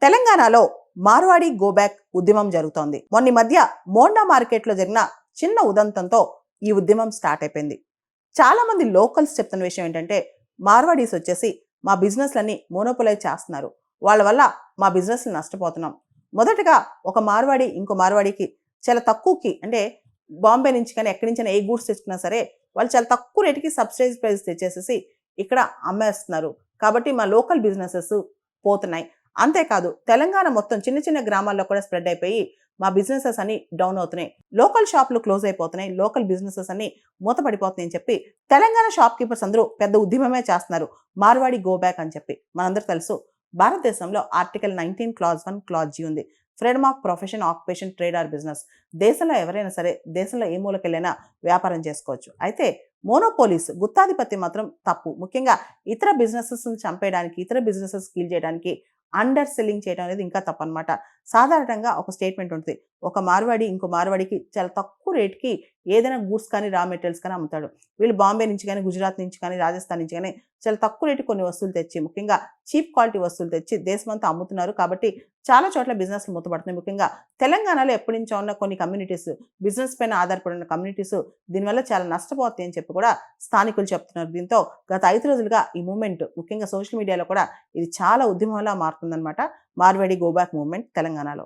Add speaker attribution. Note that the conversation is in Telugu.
Speaker 1: తెలంగాణలో మార్వాడి గో బ్యాక్ ఉద్యమం జరుగుతోంది. మొన్న మధ్య మోండా మార్కెట్లో జరిగిన చిన్న ఉదంతంతో ఈ ఉద్యమం స్టార్ట్ అయిపోయింది. చాలా మంది లోకల్స్ చెప్తున్న విషయం ఏంటంటే, మార్వాడీస్ వచ్చేసి మా బిజినెస్లన్నీ మోనోపోలైజ్ చేస్తున్నారు, వాళ్ళ వల్ల మా బిజినెస్లు నష్టపోతున్నాం. మొదటగా ఒక మార్వాడి ఇంకో మార్వాడికి చాలా తక్కువకి, అంటే బాంబే నుంచి కానీ ఎక్కడి నుంచి ఏ గూడ్స్ తెచ్చుకున్నా సరే వాళ్ళు చాలా తక్కువ రేటుకి సబ్సిడైజ్ ప్రైస్ తెచ్చేసేసి ఇక్కడ అమ్మేస్తున్నారు. కాబట్టి మా లోకల్ బిజినెసెస్ పోతున్నాయి. అంతేకాదు తెలంగాణ మొత్తం చిన్న చిన్న గ్రామాల్లో కూడా స్ప్రెడ్ అయిపోయి మా బిజినెసెస్ అన్ని డౌన్ అవుతున్నాయి, లోకల్ షాపులు క్లోజ్ అయిపోతున్నాయి, లోకల్ బిజినెసెస్ అన్ని మూతపడిపోతున్నాయి అని చెప్పి తెలంగాణ షాప్ కీపర్స్ అందరూ పెద్ద ఉద్యమమే చేస్తున్నారు, మార్వాడి గో బ్యాక్ అని చెప్పి. మనందరూ తెలుసు, భారతదేశంలో ఆర్టికల్ 19 క్లాజ్ 1 క్లాజ్ జీ ఉంది. Freedom of profession, occupation, trade or business. దేశంలో ఎవరైనా సరే దేశంలో ఏ మూలకెళ్ళైనా వ్యాపారం చేసుకోవచ్చు. అయితే మోనోపోలీస్, గుత్తాధిపత్యం మాత్రం తప్పు. ముఖ్యంగా ఇతర బిజినెసెస్ చంపేయడానికి, ఇతర బిజినెసెస్ కీల్ చేయడానికి అండర్ సెల్లింగ్ చేయడం అనేది ఇంకా తప్పనమాట. సాధారణంగా ఒక స్టేట్మెంట్ ఉంటుంది, ఒక మార్వాడి ఇంకో మార్వాడికి చాలా తక్కువ రేట్కి ఏదైనా గూడ్స్ కానీ రా మెటీరియల్స్ కానీ అమ్ముతాడు. వీళ్ళు బాంబే నుంచి కానీ, గుజరాత్ నుంచి కానీ, రాజస్థాన్ నుంచి కానీ చాలా తక్కువ రేటు కొన్ని వస్తువులు తెచ్చి, ముఖ్యంగా చీప్ క్వాలిటీ వస్తువులు తెచ్చి దేశమంతా అమ్ముతున్నారు. కాబట్టి చాలా చోట్ల బిజినెస్లు మూతపడుతున్నాయి. ముఖ్యంగా తెలంగాణలో ఎప్పటి నుంచో ఉన్న కొన్ని కమ్యూనిటీస్, బిజినెస్ పైన ఆధారపడిన కమ్యూనిటీస్ దీనివల్ల చాలా నష్టపోతాయి అని చెప్పి కూడా స్థానికులు చెప్తున్నారు. దీంతో గత 5 రోజులుగా ఈ మూవ్మెంట్ ముఖ్యంగా సోషల్ మీడియాలో కూడా ఇది చాలా ఉద్యమంలా మారుతుందన్నమాట. మార్వాడి గో బ్యాక్ మూవ్మెంట్ తెలంగాణలో.